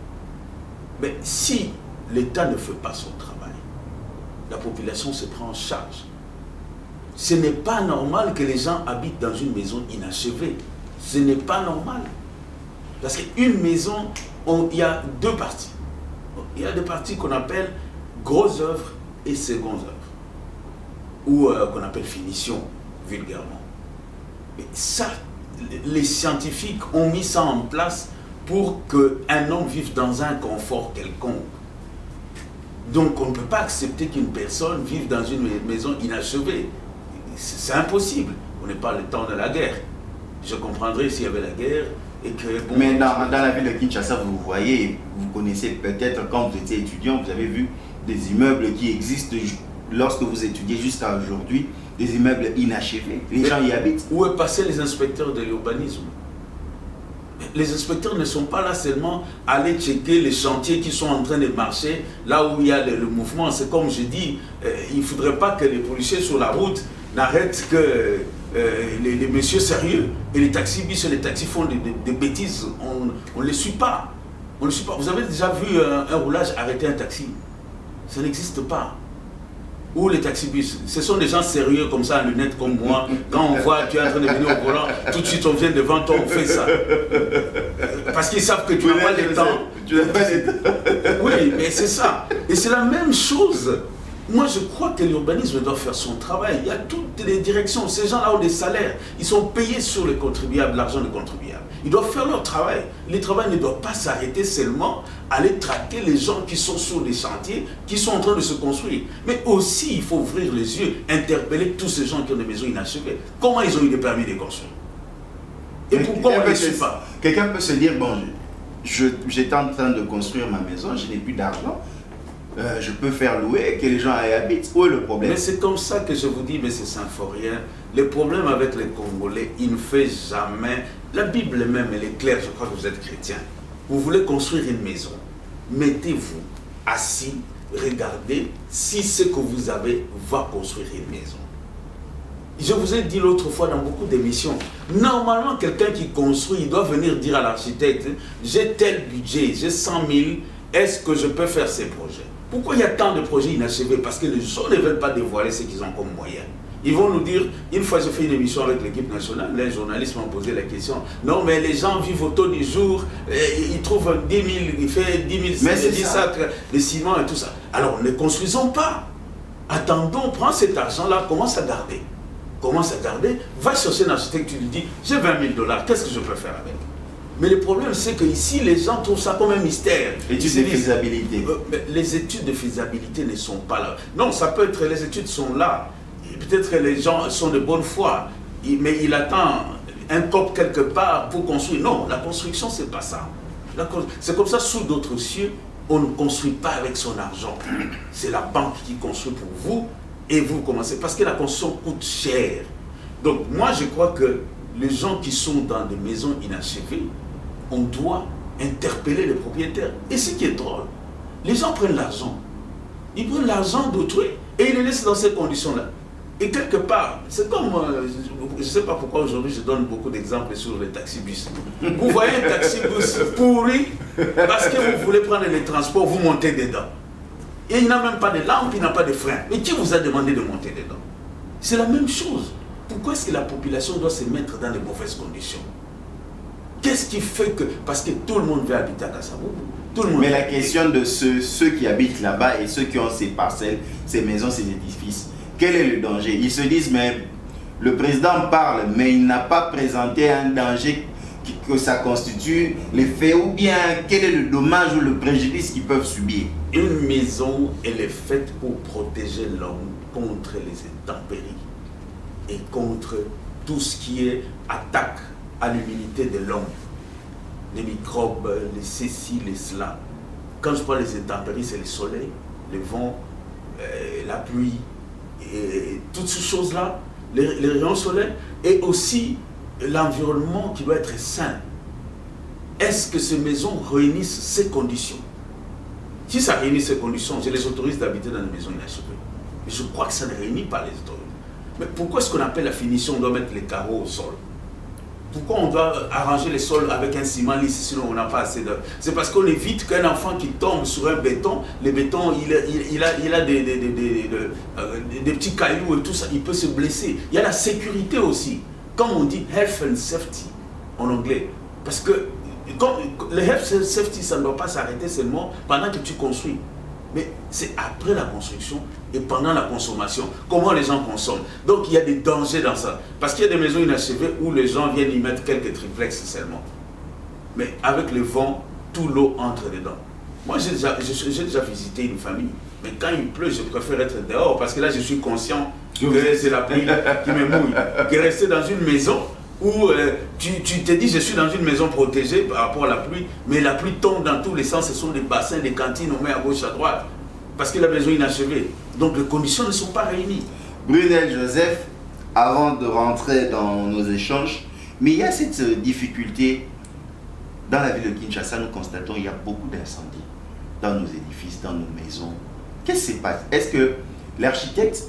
Mais si l'État ne fait pas son travail, la population se prend en charge. Ce n'est pas normal que les gens habitent dans une maison inachevée. Ce n'est pas normal. Parce qu'une maison, il y a deux parties. Il y a des parties qu'on appelle grosses œuvres et secondes œuvres. Ou qu'on appelle finition, vulgairement. Et ça, les scientifiques ont mis ça en place pour qu'un homme vive dans un confort quelconque. Donc on ne peut pas accepter qu'une personne vive dans une maison inachevée. C'est impossible. On n'est pas le temps de la guerre. Je comprendrais s'il y avait la guerre et que... Bon, mais dans la ville de Kinshasa, vous voyez, vous connaissez peut-être quand vous étiez étudiant, vous avez vu des immeubles qui existent lorsque vous étudiez jusqu'à aujourd'hui, des immeubles inachevés. Les gens y habitent. Où est passé les inspecteurs de l'urbanisme? Les inspecteurs ne sont pas là seulement à aller checker les chantiers qui sont en train de marcher, là où il y a le mouvement. C'est comme je dis, il ne faudrait pas que les policiers sur la route n'arrêtent que les messieurs sérieux. Et les taxis bis et les taxis font des bêtises. On ne les suit pas. On ne les suit pas. Vous avez déjà vu un roulage arrêter un taxi? Ça n'existe pas. Ou les taxibus, ce sont des gens sérieux comme ça, en lunettes comme moi. Quand on voit tu es en train de venir au volant, tout de suite on vient devant toi, on fait ça. Parce qu'ils savent que tu n'as pas le temps. Tu n'as pas le temps. Oui, mais c'est ça. Et c'est la même chose. Moi, je crois que l'urbanisme doit faire son travail. Il y a toutes les directions. Ces gens-là ont des salaires. Ils sont payés sur les contribuables, l'argent des contribuables. Ils doivent faire leur travail. Le travail ne doit pas s'arrêter seulement à aller traquer les gens qui sont sur les chantiers, qui sont en train de se construire. Mais aussi, il faut ouvrir les yeux, interpeller tous ces gens qui ont des maisons inachevées. Comment ils ont eu des permis de construire? Et pourquoi on ne les suit pas? Quelqu'un peut se dire, bon, j'étais en train de construire ma maison, je n'ai plus d'argent. Je peux faire louer, que les gens y habitent. Où est le problème? Mais c'est comme ça que je vous dis, mais c'est Symphorien. Le problème avec les Congolais, il ne fait jamais... La Bible même, elle est claire, je crois que vous êtes chrétien. Vous voulez construire une maison, mettez-vous assis, regardez si ce que vous avez va construire une maison. Je vous ai dit l'autre fois dans beaucoup d'émissions, normalement quelqu'un qui construit, il doit venir dire à l'architecte, j'ai tel budget, j'ai 100 000, est-ce que je peux faire ces projets? Pourquoi il y a tant de projets inachevés? Parce que les gens ne veulent pas dévoiler ce qu'ils ont comme moyen. Ils vont nous dire, une fois j'ai fait une émission avec l'équipe nationale, les journalistes m'ont posé la question, non mais les gens vivent au taux du jour, ils trouvent 10 000, il fait 10 000, 10 sacs de ciment et tout ça. Alors ne construisons pas. Attendons, prends cet argent-là, commence à garder. Commence à garder, va chercher un architecte, tu lui dis, j'ai 20 000 $, qu'est-ce que je peux faire avec? Mais le problème, c'est qu'ici, les gens trouvent ça comme un mystère. Études de faisabilité. Les études de faisabilité ne sont pas là. Non, ça peut être, les études sont là. Peut-être que les gens sont de bonne foi, mais il attend un COP quelque part pour construire. Non, la construction, c'est pas ça. C'est comme ça, sous d'autres cieux, on ne construit pas avec son argent. C'est la banque qui construit pour vous et vous commencez. Parce que la construction coûte cher. Donc, moi, je crois que les gens qui sont dans des maisons inachevées, on doit interpeller les propriétaires. Et ce qui est drôle, les gens prennent l'argent. Ils prennent l'argent d'autrui et ils les laissent dans ces conditions-là. Et quelque part, c'est comme, je ne sais pas pourquoi aujourd'hui je donne beaucoup d'exemples sur les taxibus. Vous voyez un taxibus pourri, parce que vous voulez prendre les transports, vous montez dedans. Et il n'a même pas de lampe, il n'a pas de frein. Mais qui vous a demandé de monter dedans? C'est la même chose. Pourquoi est-ce que la population doit se mettre dans de mauvaises conditions? Qu'est-ce qui fait que... Parce que tout le monde veut habiter à Kasavubu. Mais la question de ceux qui habitent là-bas et ceux qui ont ces parcelles, ces maisons, ces édifices, quel est le danger? Ils se disent, mais le président parle, mais il n'a pas présenté un danger que ça constitue les faits, ou bien quel est le dommage ou le préjudice qu'ils peuvent subir? Une maison, elle est faite pour protéger l'homme contre les intempéries et contre tout ce qui est attaque à l'immunité de l'homme. Les microbes, les ceci, les cela. Quand je parle des intempéries, c'est le soleil, le vent, la pluie, et toutes ces choses-là, les rayons solaires, et aussi l'environnement qui doit être sain. Est-ce que ces maisons réunissent ces conditions? Si ça réunit ces conditions, je les autorise d'habiter dans les maisons inachevées. Mais je crois que ça ne réunit pas les autorités. Mais pourquoi est-ce qu'on appelle la finition, on doit mettre les carreaux au sol? Pourquoi on doit arranger les sols avec un ciment lisse sinon on n'a pas assez de... C'est parce qu'on évite qu'un enfant qui tombe sur un béton, le béton il a des petits cailloux et tout ça, il peut se blesser. Il y a la sécurité aussi. Comme on dit health and safety en anglais. Parce que le health and safety, ça ne doit pas s'arrêter seulement pendant que tu construis. Mais c'est après la construction et pendant la consommation. Comment les gens consomment. Donc il y a des dangers dans ça. Parce qu'il y a des maisons inachevées où les gens viennent y mettre quelques triplex seulement. Mais avec le vent, tout l'eau entre dedans. Moi j'ai déjà visité une famille. Mais quand il pleut, je préfère être dehors parce que là je suis conscient que c'est la pluie qui me mouille. Que rester dans une maison où tu te dis je suis dans une maison protégée par rapport à la pluie, mais la pluie tombe dans tous les sens, ce sont des bassins, des cantines, on met à gauche, à droite, parce que la maison est inachevée. Donc les conditions ne sont pas réunies. Brunel Joseph, avant de rentrer dans nos échanges, mais il y a cette difficulté, dans la ville de Kinshasa, nous constatons qu'il y a beaucoup d'incendies dans nos édifices, dans nos maisons. Qu'est-ce qui se passe? Est-ce que l'architecte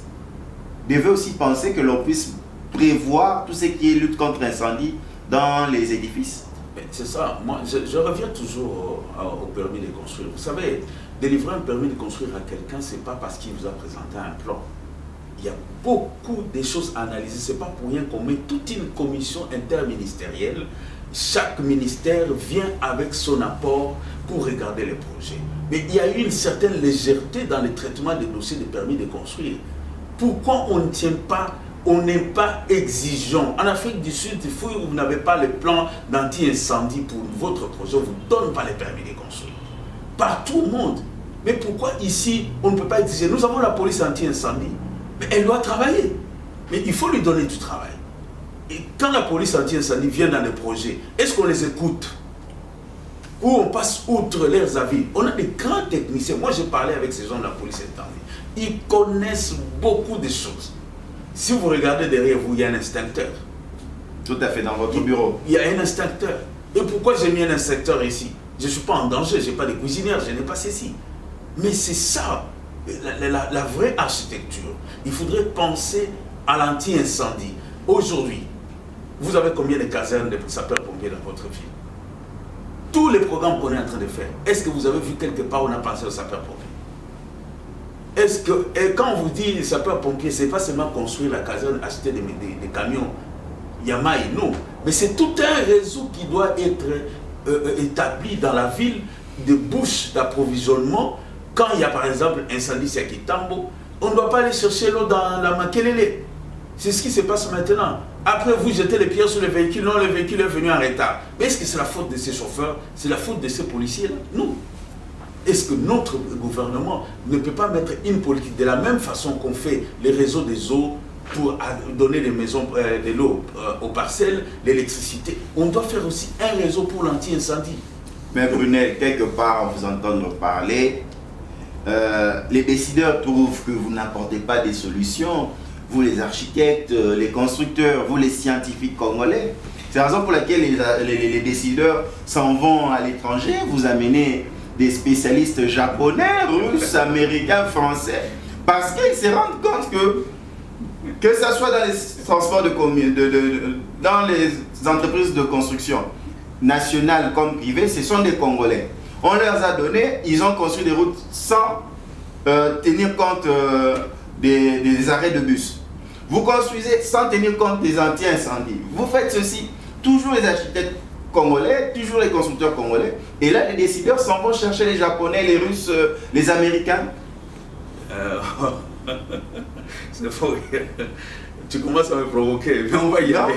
devait aussi penser que l'on puisse prévoir tout ce qui est lutte contre l'incendie dans les édifices? C'est ça. Moi, je reviens toujours au permis de construire. Vous savez, délivrer un permis de construire à quelqu'un, ce n'est pas parce qu'il vous a présenté un plan. Il y a beaucoup de choses à analyser. Ce n'est pas pour rien qu'on met toute une commission interministérielle. Chaque ministère vient avec son apport pour regarder les projets. Mais il y a eu une certaine légèreté dans le traitement des dossiers de permis de construire. Pourquoi on ne tient pas... On n'est pas exigeant. En Afrique du Sud, vous n'avez pas le plan d'anti-incendie pour votre projet, on ne vous donne pas les permis de construire. Partout au monde. Mais pourquoi ici, on ne peut pas exiger? Nous avons la police anti-incendie, mais elle doit travailler. Mais il faut lui donner du travail. Et quand la police anti-incendie vient dans les projets, est-ce qu'on les écoute? Ou on passe outre leurs avis? On a des grands techniciens. Moi, j'ai parlé avec ces gens de la police incendie. Ils connaissent beaucoup de choses. Si vous regardez derrière vous, il y a un instincteur. Tout à fait, dans votre bureau. Il y a un instincteur. Et pourquoi j'ai mis un instincteur ici? Je ne suis pas en danger, je n'ai pas de cuisinière, je n'ai pas ceci. Mais c'est ça, la vraie architecture. Il faudrait penser à l'anti-incendie. Aujourd'hui, vous avez combien de casernes de sapeurs-pompiers dans votre ville? Tous les programmes qu'on est en train de faire, est-ce que vous avez vu quelque part où on a pensé aux sapeurs-pompiers? Est-ce que, et quand on vous dit les sapeurs-pompiers, ce n'est pas seulement construire la caserne, acheter des camions Yamaha, non. Mais c'est tout un réseau qui doit être établi dans la ville, de bouches d'approvisionnement. Quand il y a par exemple un incendie à Kitambo, on ne doit pas aller chercher l'eau dans la Makelele. C'est ce qui se passe maintenant. Après, vous jetez les pierres sur le véhicule, non, le véhicule est venu en retard. Mais est-ce que c'est la faute de ces chauffeurs? C'est la faute de ces policiers-là? Non. Est-ce que notre gouvernement ne peut pas mettre une politique de la même façon qu'on fait les réseaux des eaux pour donner des maisons, de l'eau aux parcelles, l'électricité? On doit faire aussi un réseau pour l'anti-incendie. Mais Brunel, quelque part, on vous entend parler, les décideurs trouvent que vous n'apportez pas des solutions. Vous les architectes, les constructeurs, vous les scientifiques congolais. C'est la raison pour laquelle les décideurs s'en vont à l'étranger, vous amenez des spécialistes japonais, russes, américains, français, parce qu'ils se rendent compte que Que ce soit dans les transports dans les entreprises de construction, nationales comme privées, ce sont des Congolais. On leur a donné, ils ont construit des routes sans tenir compte des arrêts de bus. Vous construisez sans tenir compte des anti-incendies. Vous faites ceci, toujours les architectes congolais, toujours les constructeurs congolais. Et là, les décideurs s'en vont chercher les Japonais, les Russes, les Américains. C'est faux. Tu commences à me provoquer, mais on va y aller.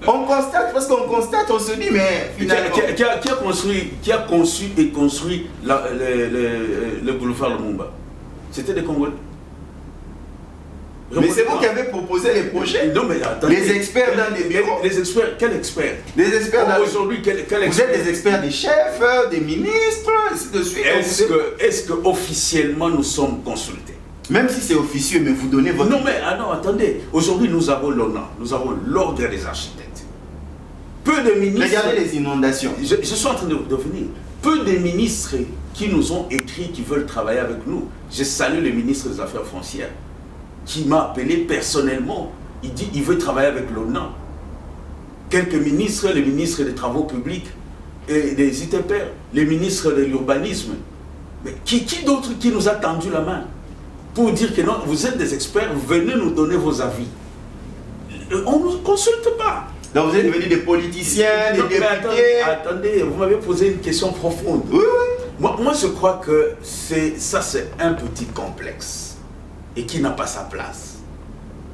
On constate, parce qu'on constate, on se dit, mais finalement... Qui a conçu et construit le boulevard Lumumba? C'était des Congolais. Mais c'est vous qui avez proposé les projets. Non, mais attendez, les experts dans les bureaux. Les experts, quels experts? Les experts dans aujourd'hui, quel expert? Vous êtes des experts des chefs, des ministres, ainsi de suite. Est-ce que officiellement nous sommes consultés? Même si c'est officieux, mais vous donnez votre... Non, mais non, attendez. Aujourd'hui, nous avons l'ONA, nous avons l'ordre des architectes. Peu de ministres... Regardez les inondations. Je suis en train de venir. Peu de ministres qui nous ont écrit, qui veulent travailler avec nous. Je salue le ministre des Affaires foncières, qui m'a appelé personnellement. Il dit qu'il veut travailler avec l'ONA. Quelques ministres, les ministres des Travaux publics, et des ITPR, les ministres de l'urbanisme. Mais qui d'autre qui nous a tendu la main pour dire que non, vous êtes des experts, venez nous donner vos avis. On ne nous consulte pas. Donc vous êtes devenus des politiciens, des députés. Attendez, vous m'avez posé une question profonde. Oui, oui. Moi je crois que ça c'est un petit complexe et qui n'a pas sa place.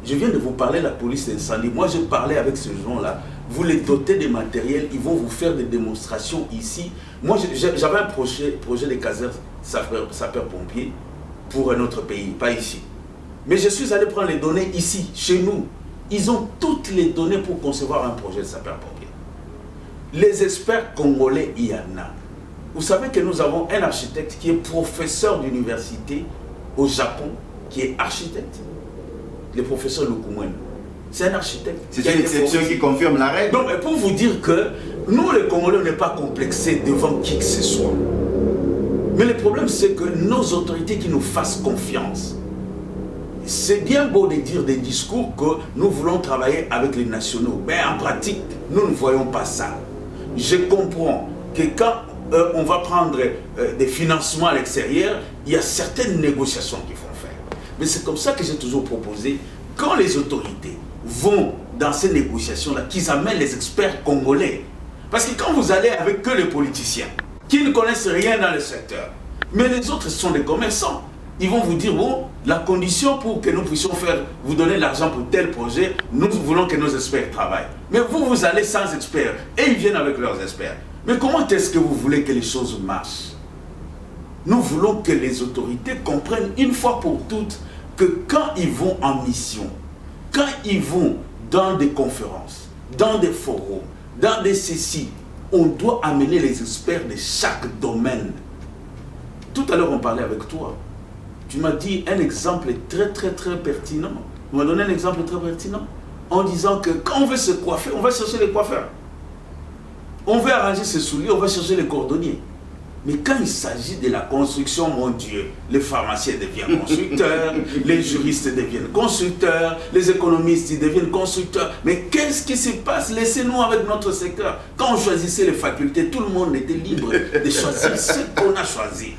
Je viens de vous parler de la police d'incendie. Moi je parlais avec ces gens-là. Vous les dotez de matériel, ils vont vous faire des démonstrations ici. Moi j'avais un projet de casernes sapeurs-pompiers pour un autre pays, pas ici. Mais je suis allé prendre les données ici, chez nous. Ils ont toutes les données pour concevoir un projet de sapeur-pompier. Les experts congolais, il y en a. Vous savez que nous avons un architecte qui est professeur d'université au Japon, qui est architecte. Le professeur Lukumwen. C'est un architecte. C'est une exception qui confirme la règle. Non, mais pour vous dire que nous, les Congolais, on n'est pas complexés devant qui que ce soit. Mais le problème, c'est que nos autorités qui nous fassent confiance. C'est bien beau de dire des discours que nous voulons travailler avec les nationaux. Mais en pratique, nous ne voyons pas ça. Je comprends que quand on va prendre des financements à l'extérieur, il y a certaines négociations qu'il faut faire. Mais c'est comme ça que j'ai toujours proposé, quand les autorités vont dans ces négociations-là, qu'ils amènent les experts congolais. Parce que quand vous allez avec que les politiciens, qui ne connaissent rien dans le secteur, mais les autres sont des commerçants, ils vont vous dire, bon, la condition pour que nous puissions vous donner l'argent pour tel projet, nous voulons que nos experts travaillent. Mais vous allez sans experts, et ils viennent avec leurs experts. Mais comment est-ce que vous voulez que les choses marchent? Nous voulons que les autorités comprennent une fois pour toutes que quand ils vont en mission, quand ils vont dans des conférences, dans des forums, dans des ceci, on doit amener les experts de chaque domaine. Tout à l'heure, on parlait avec toi. Tu m'as dit un exemple très pertinent. Tu m'as donné un exemple très pertinent en disant que quand on veut se coiffer, on va chercher les coiffeurs. On veut arranger ses souliers, on va chercher les cordonniers. Mais quand il s'agit de la construction, mon Dieu, les pharmaciens deviennent constructeurs, les juristes deviennent constructeurs, les économistes ils deviennent constructeurs. Mais qu'est-ce qui se passe? Laissez-nous avec notre secteur. Quand on choisissait les facultés, tout le monde était libre de choisir ce qu'on a choisi.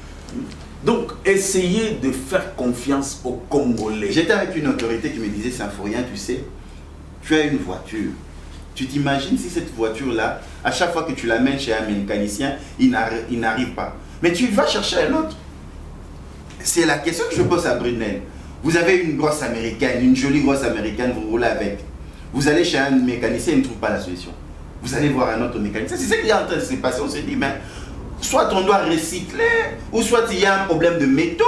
Donc, essayez de faire confiance aux Congolais. J'étais avec une autorité qui me disait, Symphorien, tu sais, tu as une voiture. Tu t'imagines si cette voiture-là, à chaque fois que tu l'amènes chez un mécanicien, il n'arrive pas. Mais tu vas chercher un autre. C'est la question que je pose à Brunel. Vous avez une grosse américaine, une jolie grosse américaine, vous roulez avec. Vous allez chez un mécanicien, il ne trouve pas la solution. Vous allez voir un autre mécanicien. C'est ce qui est en train de se passer. On se dit, mais soit on doit recycler, ou soit il y a un problème de méthode,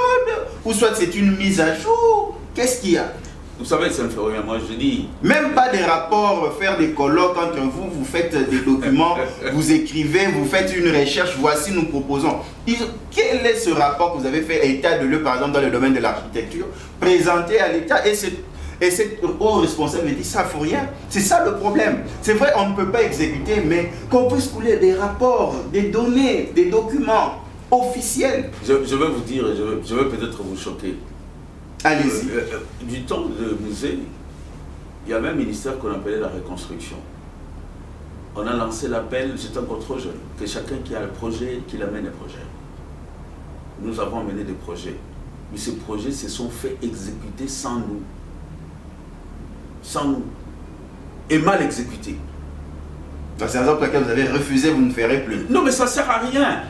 ou soit c'est une mise à jour. Qu'est-ce qu'il y a? Vous savez, ça me fait rien. Moi, je dis... Même pas des rapports, faire des colloques entre vous, vous faites des documents, vous écrivez, vous faites une recherche, voici, nous proposons. Quel est ce rapport que vous avez fait état de lieu, par exemple, dans le domaine de l'architecture, présenté à l'État, et cette haut responsable me dit, ça ne faut rien. C'est ça le problème. C'est vrai, on ne peut pas exécuter, mais qu'on puisse couler des rapports, des données, des documents officiels. Je vais vous dire, je vais peut-être vous choquer. Allez-y. Du temps de musée, il y avait un ministère qu'on appelait la reconstruction. On a lancé l'appel, j'étais encore trop jeune, que chacun qui a un projet, qu'il amène un projet. Nous avons amené des projets. Mais ces projets se sont fait exécuter sans nous. Sans nous. Et mal exécutés. C'est un exemple pour lequel vous avez refusé, vous ne ferez plus. Non, mais ça ne sert à rien.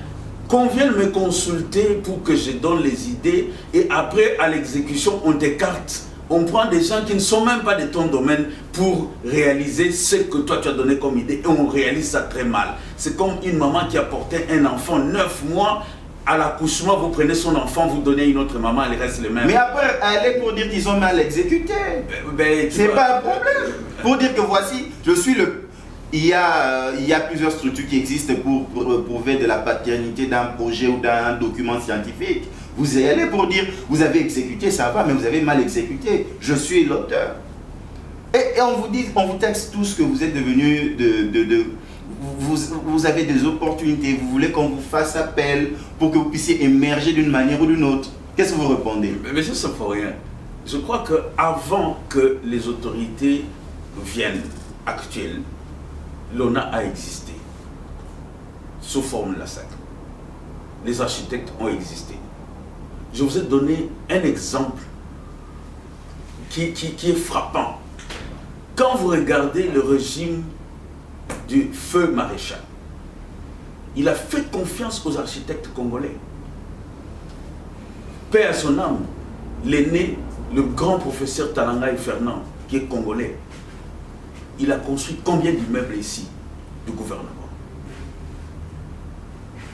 Qu'on vienne me consulter pour que je donne les idées et après, à l'exécution, on t'écarte. On prend des gens qui ne sont même pas de ton domaine pour réaliser ce que toi tu as donné comme idée et on réalise ça très mal. C'est comme une maman qui a porté un enfant 9 mois. À l'accouchement, vous prenez son enfant, vous donnez une autre maman, elle reste le même. Mais après, aller pour dire qu'ils ont mal exécuté. C'est pas un problème. Pour dire que voici, je suis le... Il y a plusieurs structures qui existent pour prouver de la paternité d'un projet ou d'un document scientifique. Vous y allez pour dire, vous avez exécuté, ça va, mais vous avez mal exécuté. Je suis l'auteur. Et on vous dit, on vous texte tous que vous êtes devenu vous avez des opportunités, vous voulez qu'on vous fasse appel pour que vous puissiez émerger d'une manière ou d'une autre. Qu'est-ce que vous répondez? Mais ça ne faut rien. Je crois qu'avant que les autorités viennent actuelles, l'ONA a existé sous forme de la SAC. Les architectes ont existé. Je vous ai donné un exemple qui est frappant. Quand vous regardez le régime du feu maréchal, il a fait confiance aux architectes congolais. Paix à son âme, l'aîné, le grand professeur Talangai Fernand, qui est congolais, il a construit combien d'immeubles ici du gouvernement?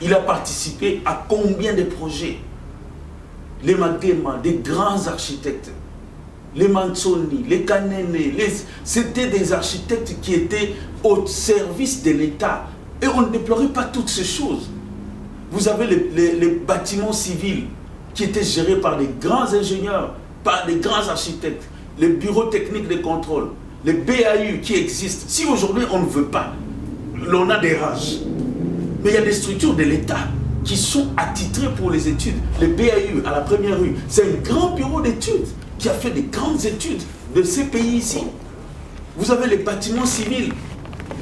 Il a participé à combien de projets? Les Magema, des grands architectes, les Mansoni, les Kanene, c'était des architectes qui étaient au service de l'État. Et on ne déplorait pas toutes ces choses. Vous avez les bâtiments civils qui étaient gérés par des grands ingénieurs, par des grands architectes, les bureaux techniques de contrôle, les BAU qui existent. Si aujourd'hui on ne veut pas, l'on a des rages. Mais il y a des structures de l'État qui sont attitrées pour les études. Les BAU à la première rue, c'est un grand bureau d'études qui a fait des grandes études de ces pays ici. Vous avez les bâtiments civils.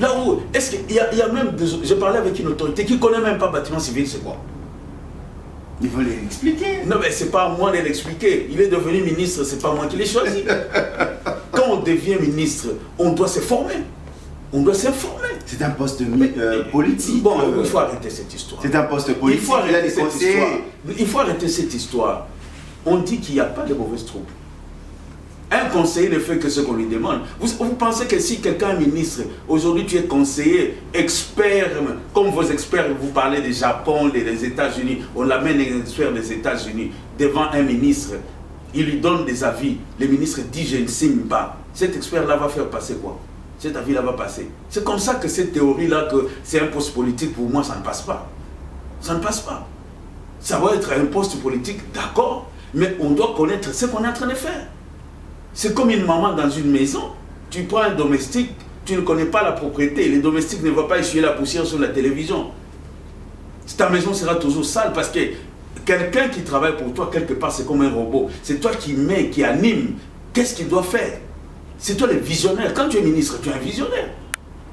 Là où, est-ce qu'il y a même, j'ai parlé avec une autorité qui ne connaît même pas bâtiment civil, c'est quoi? Il faut l'expliquer. Non, mais c'est pas à moi de l'expliquer. Il est devenu ministre, c'est pas moi qui l'ai choisi. Quand on devient ministre, on doit se former. On doit s'informer. C'est un poste politique. Bon, il faut arrêter cette histoire. C'est un poste politique. Il faut arrêter cette histoire. Il faut arrêter cette histoire. On dit qu'il n'y a pas de mauvaises troupes. Un conseiller ne fait que ce qu'on lui demande. Vous pensez que si quelqu'un est ministre, aujourd'hui tu es conseiller, expert, comme vos experts, vous parlez du Japon, des États-Unis, on l'amène un expert des États-Unis devant un ministre, il lui donne des avis, le ministre dit je ne signe pas. Cet expert-là va faire passer quoi? Cet avis-là va passer. C'est comme ça que cette théorie-là, que c'est un poste politique, pour moi, ça ne passe pas. Ça ne passe pas. Ça va être un poste politique, d'accord, mais on doit connaître ce qu'on est en train de faire. C'est comme une maman dans une maison. Tu prends un domestique, tu ne connais pas la propriété. Le domestique ne va pas essuyer la poussière sur la télévision. Ta maison sera toujours sale parce que quelqu'un qui travaille pour toi, quelque part, c'est comme un robot. C'est toi qui mets, qui anime. Qu'est-ce qu'il doit faire? C'est toi le visionnaire. Quand tu es ministre, tu es un visionnaire.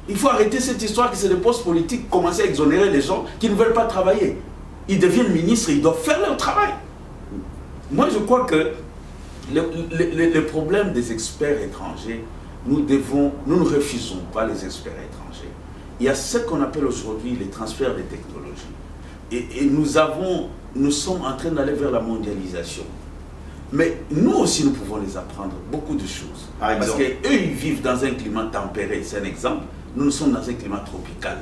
Il faut arrêter cette histoire que c'est des postes politiques, commencer à exonérer les gens qui ne veulent pas travailler. Ils deviennent ministres, ils doivent faire leur travail. Moi, je crois que le problème des experts étrangers, nous ne refusons pas les experts étrangers. Il y a ce qu'on appelle aujourd'hui les transferts de technologies. Et nous sommes en train d'aller vers la mondialisation. Mais nous aussi, nous pouvons les apprendre beaucoup de choses. Parce qu'eux, ils vivent dans un climat tempéré. C'est un exemple. Nous sommes dans un climat tropical.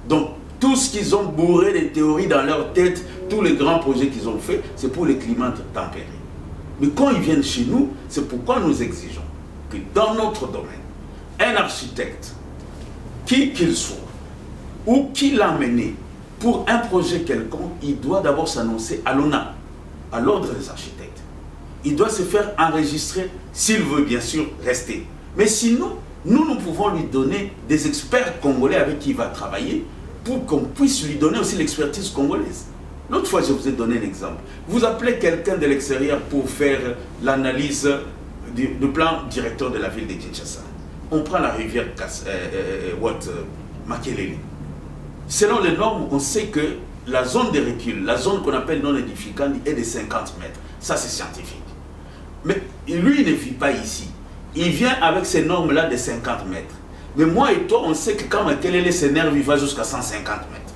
Donc, tout ce qu'ils ont bourré de théories dans leur tête, tous les grands projets qu'ils ont faits, c'est pour les climats tempérés. Mais quand ils viennent chez nous, c'est pourquoi nous exigeons que dans notre domaine, un architecte, qui qu'il soit, ou qui l'a mené pour un projet quelconque, il doit d'abord s'annoncer à l'ONA, à l'ordre des architectes. Il doit se faire enregistrer, s'il veut bien sûr rester. Mais sinon, nous pouvons lui donner des experts congolais avec qui il va travailler pour qu'on puisse lui donner aussi l'expertise congolaise. L'autre fois, je vous ai donné un exemple. Vous appelez quelqu'un de l'extérieur pour faire l'analyse de plan directeur de la ville de Kinshasa. On prend la rivière Makelele. Selon les normes, on sait que la zone de recul, la zone qu'on appelle non édificante, est de 50 mètres. Ça, c'est scientifique. Mais lui, il ne vit pas ici. Il vient avec ces normes-là de 50 mètres. Mais moi et toi, on sait que quand Makelele s'énerve, il va jusqu'à 150 mètres.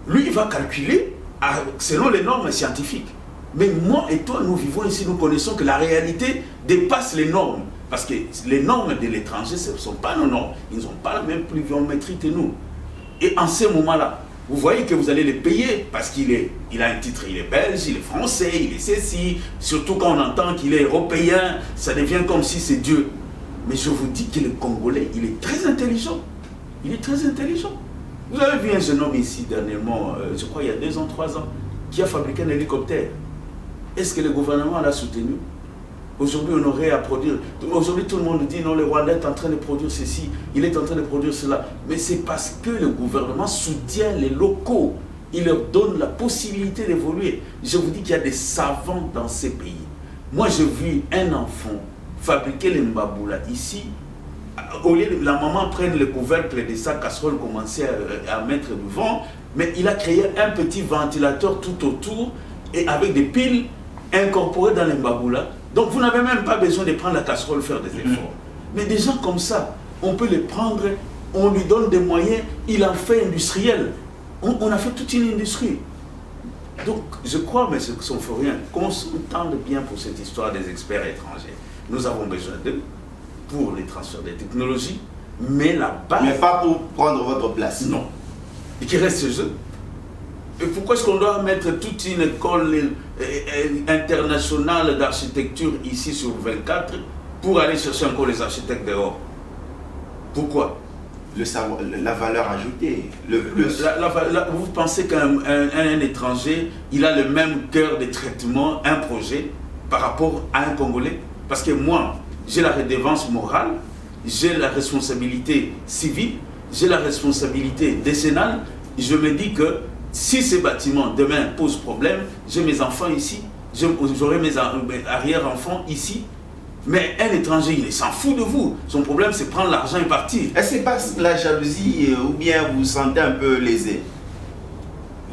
Lui, il va calculer selon les normes scientifiques. Mais moi et toi, nous vivons ici, nous connaissons que la réalité dépasse les normes. Parce que les normes de l'étranger, ce ne sont pas nos normes. Ils n'ont pas la même pluviométrie que nous. Et en ce moment-là, vous voyez que vous allez les payer parce qu'il a un titre, il est belge, il est français, il est ceci. Surtout quand on entend qu'il est européen, ça devient comme si c'est Dieu. Mais je vous dis que le Congolais, il est très intelligent. Il est très intelligent. Vous avez vu un jeune homme ici dernièrement, je crois il y a 2 ans, 3 ans, qui a fabriqué un hélicoptère. Est-ce que le gouvernement l'a soutenu? Aujourd'hui, on aurait à produire. Aujourd'hui, tout le monde dit non, le Rwanda est en train de produire ceci, il est en train de produire cela. Mais c'est parce que le gouvernement soutient les locaux. Il leur donne la possibilité d'évoluer. Je vous dis qu'il y a des savants dans ces pays. Moi, j'ai vu un enfant fabriquer les mbaboula ici. Au lieu de la maman prenne le couvercle de sa casserole, commencer à mettre du vent, mais il a créé un petit ventilateur tout autour et avec des piles incorporées dans les mbaboula. Donc vous n'avez même pas besoin de prendre la casserole, faire des efforts. Mais des gens comme ça, on peut les prendre, on lui donne des moyens, il en fait industriel. On a fait toute une industrie. Donc je crois, mais ce ne sont rien, qu'on s'entende bien pour cette histoire des experts étrangers. Nous avons besoin d'eux pour les transferts des technologies, mais la base... Mais pas pour prendre votre place. Non. Et qui reste chez eux. Et pourquoi est-ce qu'on doit mettre toute une école internationale d'architecture ici sur 24 pour aller chercher encore les architectes dehors? Pourquoi? La valeur ajoutée, le plus. Vous pensez qu'un étranger, il a le même cœur de traitement, un projet, par rapport à un Congolais? Parce que moi, j'ai la redevance morale, j'ai la responsabilité civile, j'ai la responsabilité décennale. Je me dis que si ces bâtiments demain posent problème, j'ai mes enfants ici, j'aurai mes arrière-enfants ici. Mais un étranger, il s'en fout de vous. Son problème, c'est prendre l'argent et partir. Est-ce que c'est pas la jalousie ou bien vous vous sentez un peu lésé?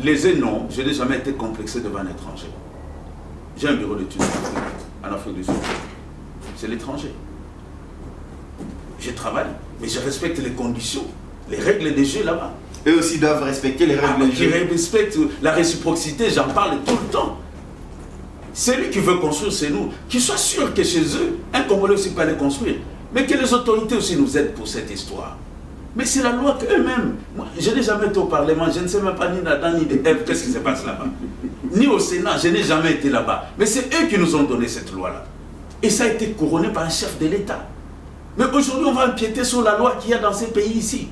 Lésé, non. Je n'ai jamais été complexé devant un étranger. J'ai un bureau d'études en Afrique du Sud. C'est l'étranger. Je travaille, mais je respecte les conditions, les règles des jeux là-bas. Eux aussi doivent respecter les règles des jeux. Qui respectent la réciprocité, j'en parle tout le temps. Celui qui veut construire, c'est nous. Qu'il soit sûr que chez eux, un Congolais aussi peut les construire. Mais que les autorités aussi nous aident pour cette histoire. Mais c'est la loi qu'eux-mêmes. Moi, je n'ai jamais été au Parlement, je ne sais même pas ni d'Adam ni d'Ève, qu'est-ce qui se passe là-bas. Ni au Sénat, je n'ai jamais été là-bas. Mais c'est eux qui nous ont donné cette loi-là. Et ça a été couronné par un chef de l'État. Mais aujourd'hui, on va empiéter sur la loi qu'il y a dans ces pays ici.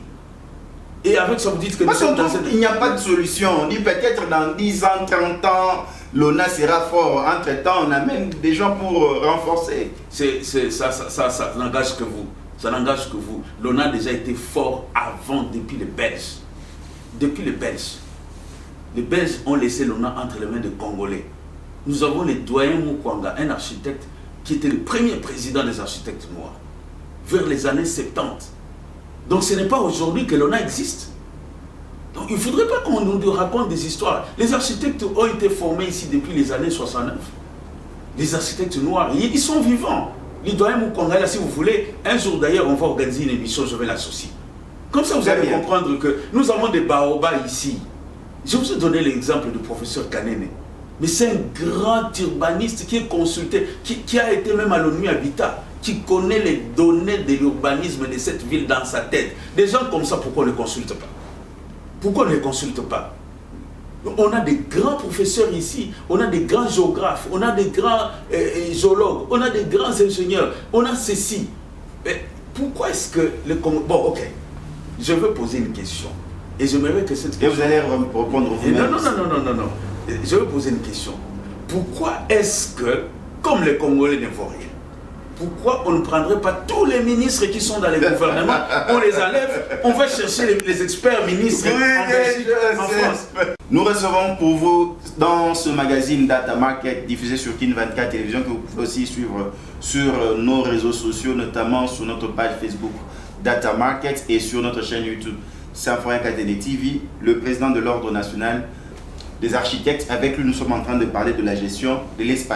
Et avec ça, vous dites que... Parce qu'il n'y a pas de solution. On dit peut-être dans 10 ans, 30 ans, l'ONA sera fort. Entre-temps, on amène des gens pour renforcer. Ça n'engage que vous. Ça n'engage que vous. L'ONA a déjà été fort avant, depuis les Belges. Depuis les Belges. Les Belges ont laissé l'ONA entre les mains des Congolais. Nous avons le doyen Mukwanga, un architecte qui était le premier président des architectes noirs, vers les années 70. Donc ce n'est pas aujourd'hui que l'ONA existe. Donc il ne faudrait pas qu'on nous raconte des histoires. Les architectes ont été formés ici depuis les années 69. Les architectes noirs, ils sont vivants. Les doyens Mukwanga, si vous voulez, un jour d'ailleurs, on va organiser une émission, je vais l'associer. Comme ça, vous allez comprendre que nous avons des baobabs ici. Je vous ai donné l'exemple du professeur Kanene. Mais c'est un grand urbaniste qui est consulté, qui a été même à l'ONU Habitat, qui connaît les données de l'urbanisme de cette ville dans sa tête. Des gens comme ça, pourquoi on ne les consulte pas? Pourquoi on ne les consulte pas? On a des grands professeurs ici, on a des grands géographes, on a des grands géologues, on a des grands ingénieurs, on a ceci. Mais pourquoi est-ce que le Congo... Bon, ok, je veux poser une question. Et j'aimerais que cette question... Et vous allez répondre vous-même. Non. Je veux poser une question. Pourquoi est-ce que, comme les Congolais ne font rien, pourquoi on ne prendrait pas tous les ministres qui sont dans les gouvernements, on les enlève, on va chercher les experts ministres en Belgique, en France. Nous recevons pour vous dans ce magazine Data Market diffusé sur Kin 24 Télévision, que vous pouvez aussi suivre sur nos réseaux sociaux, notamment sur notre page Facebook Data Market et sur notre chaîne YouTube Symphorien KTD TV, le président de l'Ordre national des architectes. Avec lui, nous sommes en train de parler de la gestion de l'espace.